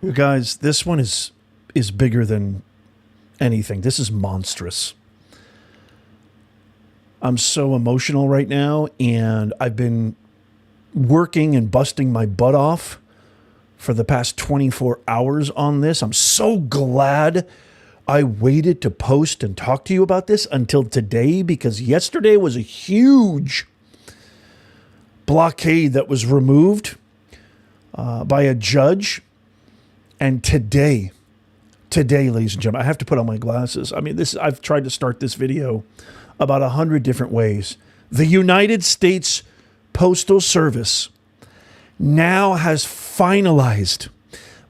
You guys, this one is bigger than anything. This is monstrous. I'm so emotional right now, and I've been working and busting my butt off for the past 24 hours on this. I'm so glad I waited to post and talk to you about this until today, because yesterday was a huge blockade that was removed by a judge. And today, ladies and gentlemen, I have to put on my glasses. I mean, I've tried to start this video about 100 different ways. The United States Postal Service now has finalized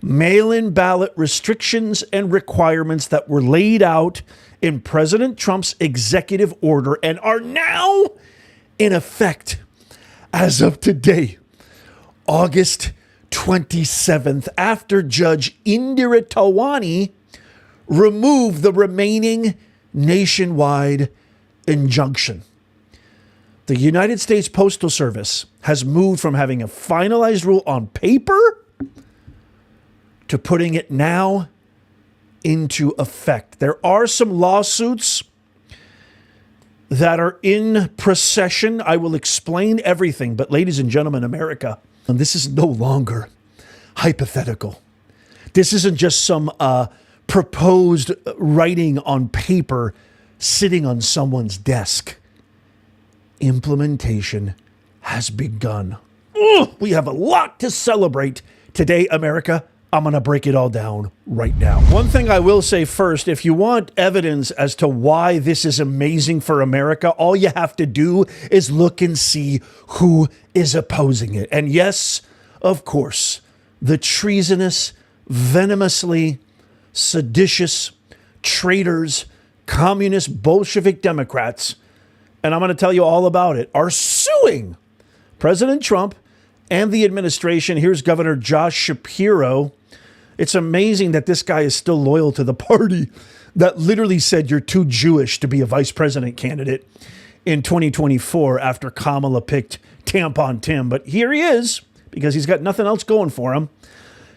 mail-in ballot restrictions and requirements that were laid out in President Trump's executive order and are now in effect as of today, August 27th, after Judge Indira Tawani removed the remaining nationwide injunction. The United States Postal Service has moved from having a finalized rule on paper to putting it now into effect. There are some lawsuits that are in procession. I will explain everything, but ladies and gentlemen, America, and this is no longer hypothetical. This isn't just some proposed writing on paper sitting on someone's desk. Implementation has begun. We have a lot to celebrate today, America. I'm going to break it all down right now. One thing I will say first, if you want evidence as to why this is amazing for America, all you have to do is look and see who is opposing it. And yes, of course, the treasonous, venomously seditious, traitors, communist, Bolshevik Democrats, and I'm going to tell you all about it, are suing President Trump and the administration. Here's Governor Josh Shapiro. It's amazing that this guy is still loyal to the party that literally said you're too Jewish to be a vice president candidate in 2024 after Kamala picked Tampon Tim. But here he is, because he's got nothing else going for him.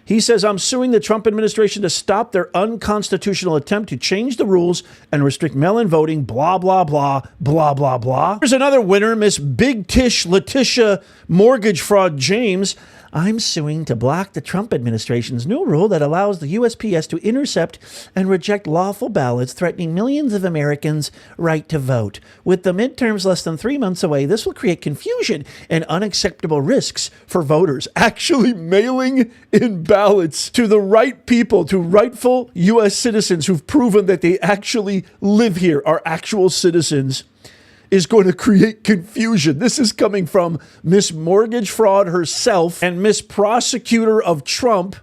He says, I'm suing the Trump administration to stop their unconstitutional attempt to change the rules and restrict mail-in voting, blah, blah, blah, blah, blah, blah. Here's another winner, Miss Big Tish Letitia Mortgage Fraud James. I'm suing to block the Trump administration's new rule that allows the USPS to intercept and reject lawful ballots, threatening millions of Americans' right to vote. With the midterms less than 3 months away, this will create confusion and unacceptable risks for voters. Actually mailing in ballots to the right people, to rightful U.S. citizens who've proven that they actually live here, are actual citizens, is going to create confusion. This is coming from Miss Mortgage Fraud herself and Miss Prosecutor of Trump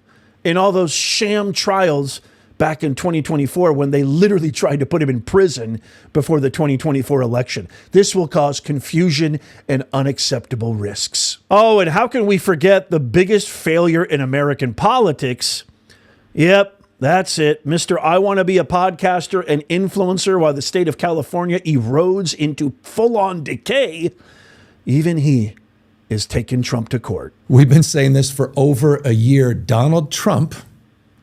in all those sham trials back in 2024 when they literally tried to put him in prison before the 2024 election. This will cause confusion and unacceptable risks. Oh, and how can we forget the biggest failure in American politics? Yep. That's it. Mr. I want to be a podcaster and influencer while the state of California erodes into full-on decay. Even he is taking Trump to court. We've been saying this for over a year. Donald Trump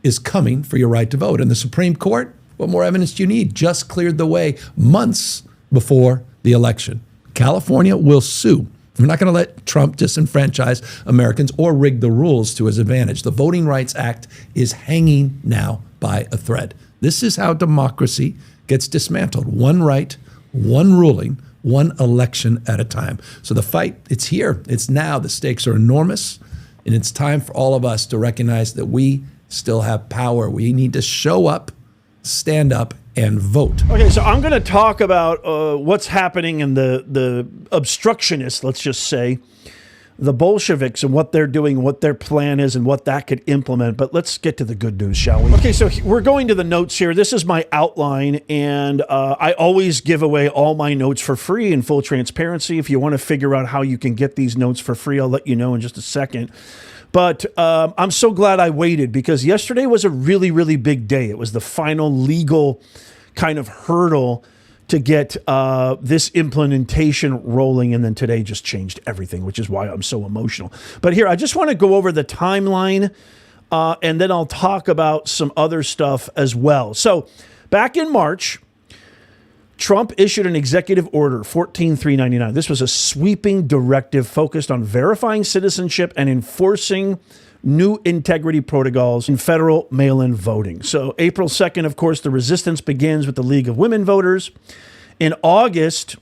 is coming for your right to vote. And the Supreme Court, what more evidence do you need? Just cleared the way months before the election. California will sue. We're not going to let Trump disenfranchise Americans or rig the rules to his advantage. The Voting Rights Act is hanging now by a thread. This is how democracy gets dismantled. One right, one ruling, one election at a time. So the fight, it's here. It's now. The stakes are enormous. And it's time for all of us to recognize that we still have power. We need to show up, stand up, and vote. Okay, so I'm going to talk about what's happening in the obstructionists, let's just say, the Bolsheviks and what they're doing, what their plan is, and what that could implement. But let's get to the good news, shall we? Okay, so we're going to the notes here. This is my outline, and I always give away all my notes for free in full transparency. If you want to figure out how you can get these notes for free, I'll let you know in just a second. But I'm so glad I waited, because yesterday was a really, really big day. It was the final legal kind of hurdle to get this implementation rolling. And then today just changed everything, which is why I'm so emotional. But here, I just want to go over the timeline and then I'll talk about some other stuff as well. So back in March, Trump issued an executive order, 14399. This was a sweeping directive focused on verifying citizenship and enforcing new integrity protocols in federal mail-in voting. So April 2nd, of course, the resistance begins with the League of Women Voters. In August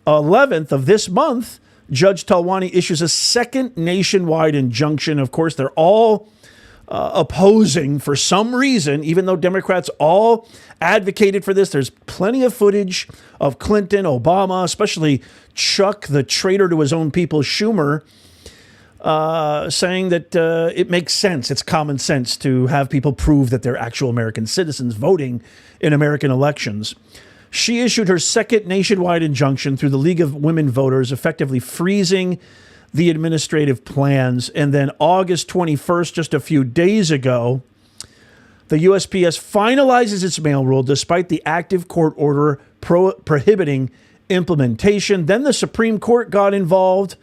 11th of this month, Judge Talwani issues a second nationwide injunction. Of course, they're all opposing for some reason, even though Democrats all advocated for this. There's plenty of footage of Clinton, Obama, especially Chuck, the traitor to his own people, Schumer, saying that it makes sense. It's common sense to have people prove that they're actual American citizens voting in American elections. She issued her second nationwide injunction through the League of Women Voters, effectively freezing the administrative plans. And then August 21st, just a few days ago, the USPS finalizes its mail rule despite the active court order prohibiting implementation. Then the Supreme Court got involved.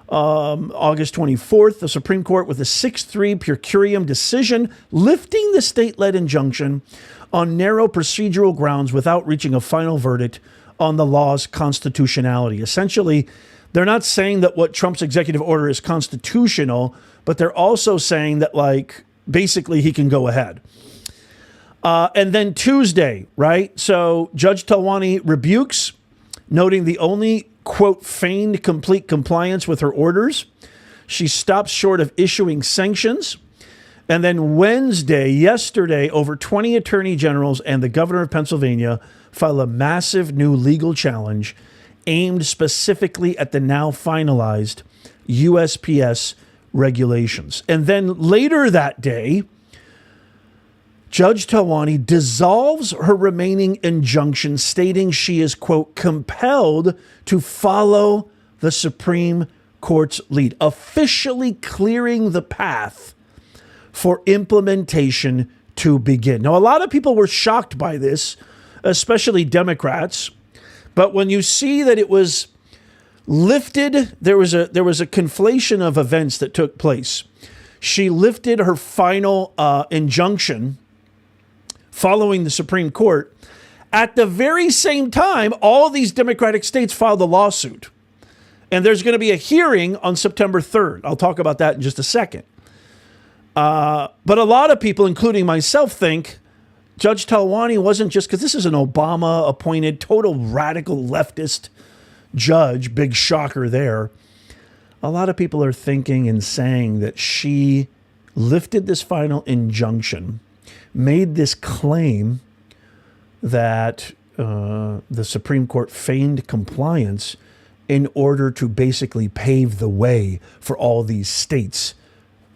August 24th, the Supreme Court with a 6-3 per curiam decision lifting the state-led injunction on narrow procedural grounds without reaching a final verdict on the law's constitutionality. Essentially, they're not saying that what Trump's executive order is constitutional, but they're also saying that, like, basically he can go ahead. And then Tuesday, right? So Judge Talwani rebukes, noting the only, quote, feigned complete compliance with her orders. She stops short of issuing sanctions. And then Wednesday, yesterday, over 20 attorney generals and the governor of Pennsylvania filed a massive new legal challenge aimed specifically at the now finalized USPS regulations. And then later that day, Judge Talwani dissolves her remaining injunction, stating she is, quote, compelled to follow the Supreme Court's lead, officially clearing the path for implementation to begin. Now, a lot of people were shocked by this, especially Democrats. But when you see that it was lifted, there was a conflation of events that took place. She lifted her final injunction following the Supreme Court. At the very same time, all these Democratic states filed a lawsuit. And there's going to be a hearing on September 3rd. I'll talk about that in just a second. But a lot of people, including myself, think Judge Talwani wasn't just, because this is an Obama-appointed, total radical leftist judge, big shocker there. A lot of people are thinking and saying that she lifted this final injunction, made this claim that the Supreme Court feigned compliance in order to basically pave the way for all these states,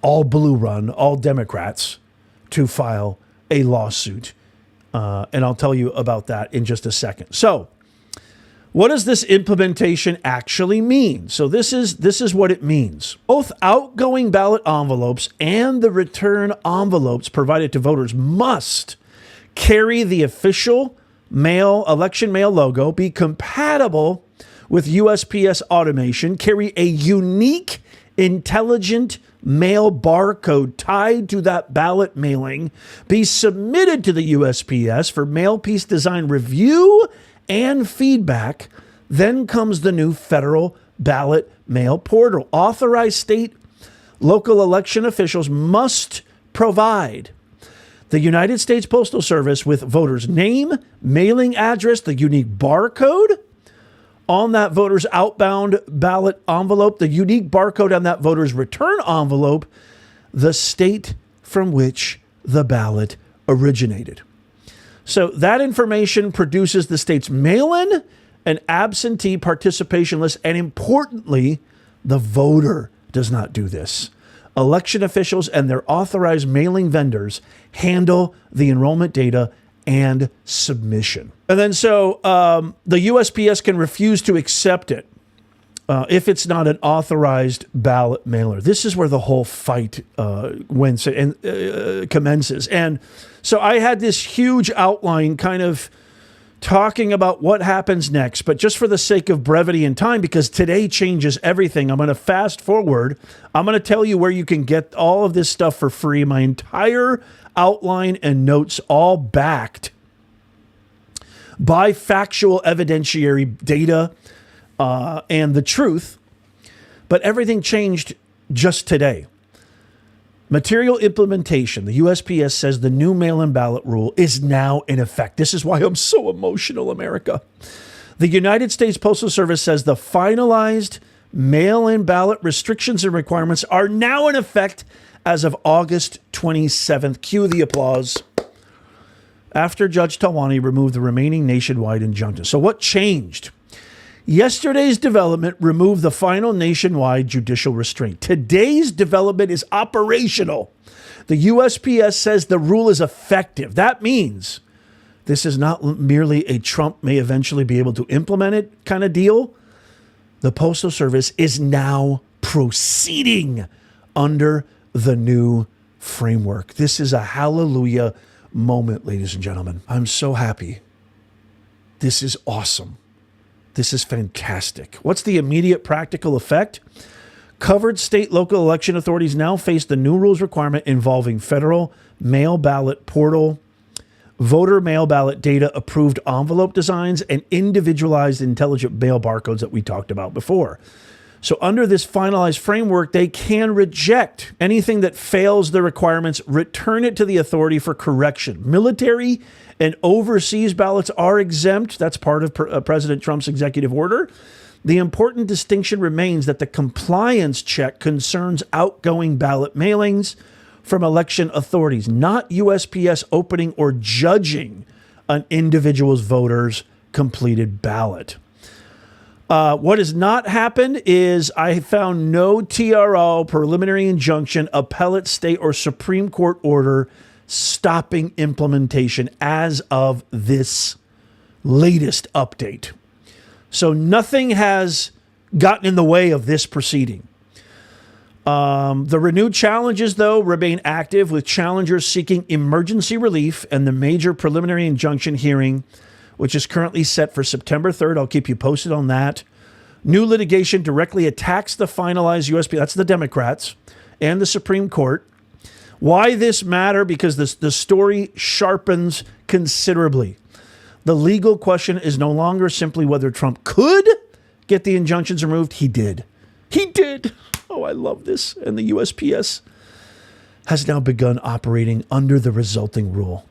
all blue run, all Democrats, to file a lawsuit. And I'll tell you about that in just a second. So what does this implementation actually mean? So this is what it means. Both outgoing ballot envelopes and the return envelopes provided to voters must carry the official election mail logo, be compatible with USPS automation, carry a unique intelligent mail barcode tied to that ballot mailing, be submitted to the USPS for mail piece design review and feedback. Then comes the new federal ballot mail portal. Authorized state local election officials must provide the United States Postal Service with voter's name, mailing address, the unique barcode on that voter's outbound ballot envelope, the unique barcode on that voter's return envelope, the state from which the ballot originated. So that information produces the state's mail-in and absentee participation list. And importantly, the voter does not do this. Election officials and their authorized mailing vendors handle the enrollment data and submission. And then so the USPS can refuse to accept it if it's not an authorized ballot mailer. This is where the whole fight commences. And so I had this huge outline kind of talking about what happens next. But just for the sake of brevity and time, because today changes everything, I'm going to fast forward. I'm going to tell you where you can get all of this stuff for free. My entire outline and notes, all backed by factual evidentiary data and the truth. But everything changed just today. Material implementation. The USPS says the new mail-in ballot rule is now in effect. This is why I'm so emotional, America. The United States Postal Service says the finalized mail-in ballot restrictions and requirements are now in effect as of August 27th. Cue the applause. After Judge Talwani removed the remaining nationwide injunctions. So what changed? Yesterday's development removed the final nationwide judicial restraint. Today's development is operational. The USPS says the rule is effective. That means this is not merely a Trump may eventually be able to implement it kind of deal. The Postal Service is now proceeding under the new framework. This is a hallelujah moment, ladies and gentlemen. I'm so happy. This is awesome. This is fantastic. What's the immediate practical effect? Covered state local election authorities now face the new rules requirement involving federal mail ballot portal, voter mail ballot data, approved envelope designs, and individualized intelligent mail barcodes that we talked about before. So under this finalized framework, they can reject anything that fails the requirements, return it to the authority for correction. Military and overseas ballots are exempt. That's part of President Trump's executive order. The important distinction remains that the compliance check concerns outgoing ballot mailings from election authorities, not USPS opening or judging an individual's voter's completed ballot. What has not happened is I found no TRO, preliminary injunction, appellate, state, or Supreme Court order stopping implementation as of this latest update. So nothing has gotten in the way of this proceeding. The renewed challenges, though, remain active, with challengers seeking emergency relief, and the major preliminary injunction hearing, which is currently set for September 3rd. I'll keep you posted on that. New litigation directly attacks the finalized USP. That's the Democrats and the Supreme Court. Why this matter? Because the story sharpens considerably. The legal question is no longer simply whether Trump could get the injunctions removed. He did. He did. Oh, I love this. And the USPS has now begun operating under the resulting rule.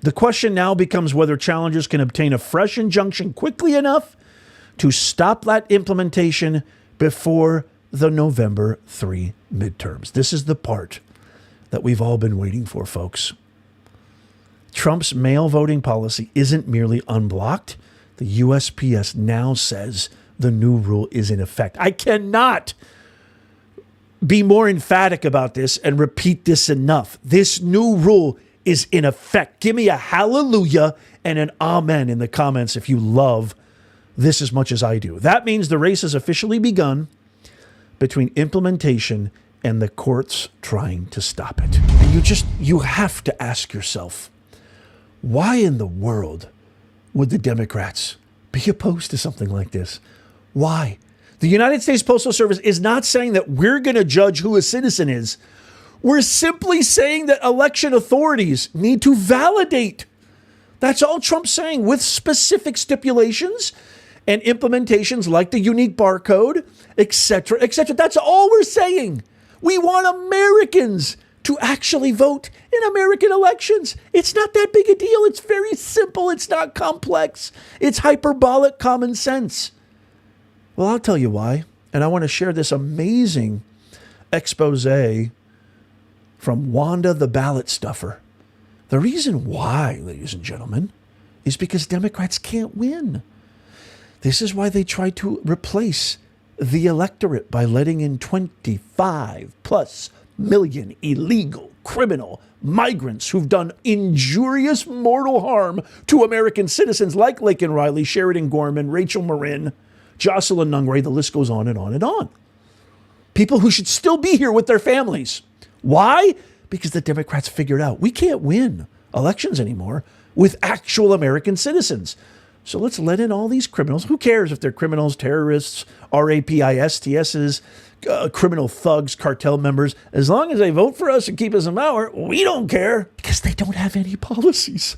The question now becomes whether challengers can obtain a fresh injunction quickly enough to stop that implementation before the November 3 midterms. This is the part that we've all been waiting for, folks. Trump's mail voting policy isn't merely unblocked. The USPS now says the new rule is in effect. I cannot be more emphatic about this and repeat this enough. This new rule is in effect. Give me a hallelujah and an amen in the comments if you love this as much as I do. That means the race has officially begun between implementation and the courts trying to stop it. And you have to ask yourself, why in the world would the Democrats be opposed to something like this? Why? The United States Postal Service is not saying that we're going to judge who a citizen is. We're simply saying that election authorities need to validate. That's all Trump's saying, with specific stipulations and implementations like the unique barcode, etc., etc. That's all we're saying. We want Americans to actually vote in American elections. It's not that big a deal. It's very simple. It's not complex. It's hyperbolic common sense. Well, I'll tell you why. And I want to share this amazing expose from Wanda the Ballot Stuffer. The reason why, ladies and gentlemen, is because Democrats can't win. This is why they try to replace the electorate by letting in 25+ million illegal criminal migrants who've done injurious mortal harm to American citizens like Laken Riley, Sheridan Gorman, Rachel Marin, Jocelyn Nungray. The list goes on and on and on. People who should still be here with their families. Why? Because the Democrats figured out we can't win elections anymore with actual American citizens. So let's let in all these criminals. Who cares if they're criminals, terrorists, RAPISTSs, criminal thugs, cartel members? As long as they vote for us and keep us in power, we don't care, because they don't have any policies.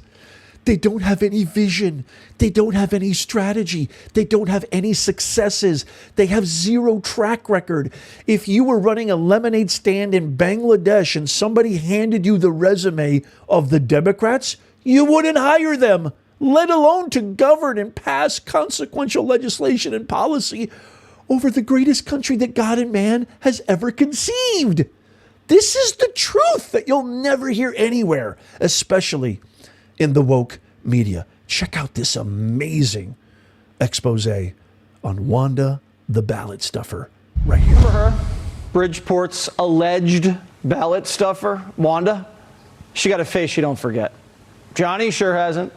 They don't have any vision. They don't have any strategy. They don't have any successes. They have zero track record. If you were running a lemonade stand in Bangladesh and somebody handed you the resume of the Democrats, you wouldn't hire them, let alone to govern and pass consequential legislation and policy over the greatest country that God and man has ever conceived. This is the truth that you'll never hear anywhere, especially in the woke media. Check out this amazing expose on Wanda the ballot stuffer right here. Remember her? Bridgeport's alleged ballot stuffer, Wanda? She got a face you don't forget. Johnny sure hasn't.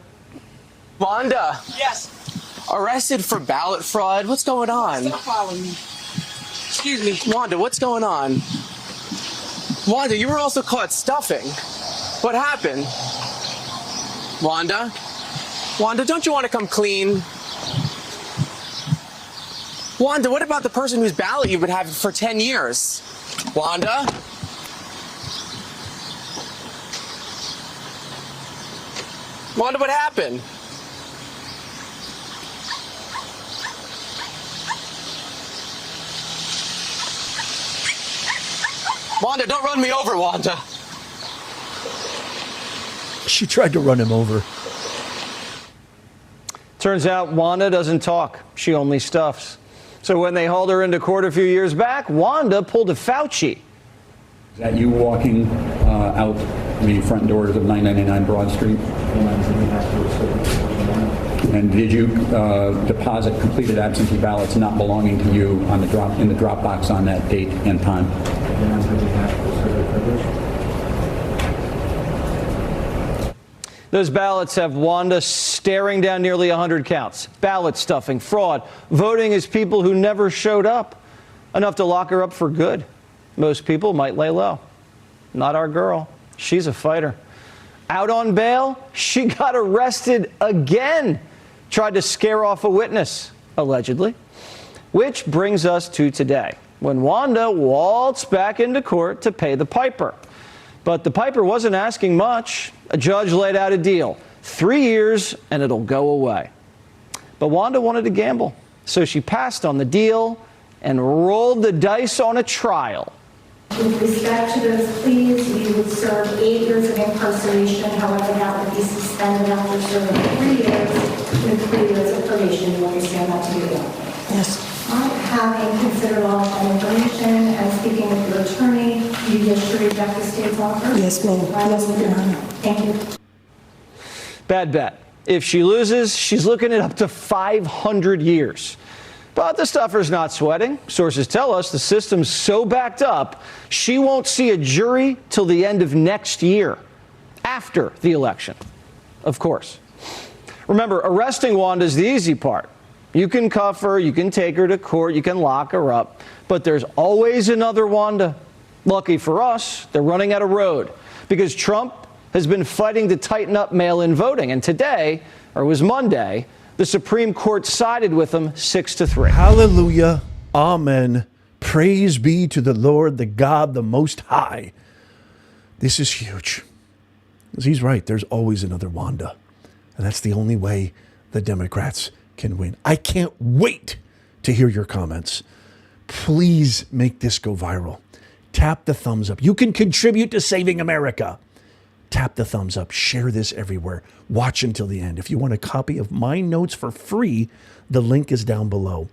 Wanda. Yes. Arrested for ballot fraud. What's going on? Stop following me. Excuse me. Wanda, what's going on? Wanda, you were also caught stuffing. What happened? Wanda? Wanda, don't you want to come clean? Wanda, what about the person whose ballot you've been having for 10 years? Wanda? Wanda, what happened? Wanda, don't run me over, Wanda. She tried to run him over. Turns out Wanda doesn't talk. She only stuffs. So when they hauled her into court a few years back, Wanda pulled a Fauci. Is that you walking out the front doors of 999 Broad Street? And did you deposit completed absentee ballots not belonging to you on the in the drop box on that date and time? Those ballots have Wanda staring down nearly 100 counts. Ballot stuffing, fraud, voting as people who never showed up. Enough to lock her up for good. Most people might lay low. Not our girl. She's a fighter. Out on bail, she got arrested again. Tried to scare off a witness, allegedly. Which brings us to today, when Wanda waltzed back into court to pay the piper. But the piper wasn't asking much. A judge laid out a deal. 3 years and it'll go away. But Wanda wanted to gamble, so she passed on the deal and rolled the dice on a trial. With respect to those pleas, you would serve 8 years of incarceration. However, that would be suspended after serving 3 years with 3 years of probation. You understand that to be law? Yes. Having considered all of that information and speaking with your attorney, you wish to reject the state's offer? Yes, ma'am. Yes, Your Honor. Thank you. Bad bet. If she loses, she's looking at up to 500 years. But the stuffer's not sweating. Sources tell us the system's so backed up, she won't see a jury till the end of next year, after the election, of course. Remember, arresting Wanda's the easy part. You can cuff her, you can take her to court, you can lock her up, but there's always another Wanda. Lucky for us, they're running out of road because Trump has been fighting to tighten up mail-in voting, and today, or it was Monday, the Supreme Court sided with him 6-3. Hallelujah. Amen. Praise be to the Lord, the God, the Most High. This is huge. He's right. There's always another Wanda. And that's the only way the Democrats can win. I can't wait to hear your comments. Please make this go viral. Tap the thumbs up. You can contribute to saving America. Tap the thumbs up. Share this everywhere. Watch until the end. If you want a copy of my notes for free, the link is down below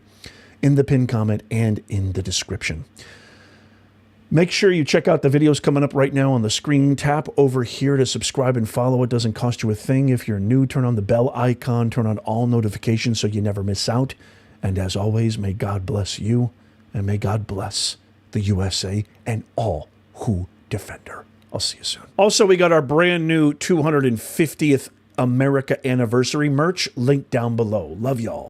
in the pinned comment and in the description. Make sure you check out the videos coming up right now on the screen. Tap over here to subscribe and follow. It doesn't cost you a thing. If you're new, turn on the bell icon, turn on all notifications so you never miss out. And as always, may God bless you and may God bless the USA and all who defend her. I'll see you soon. Also, we got our brand new 250th America anniversary merch linked down below. Love y'all.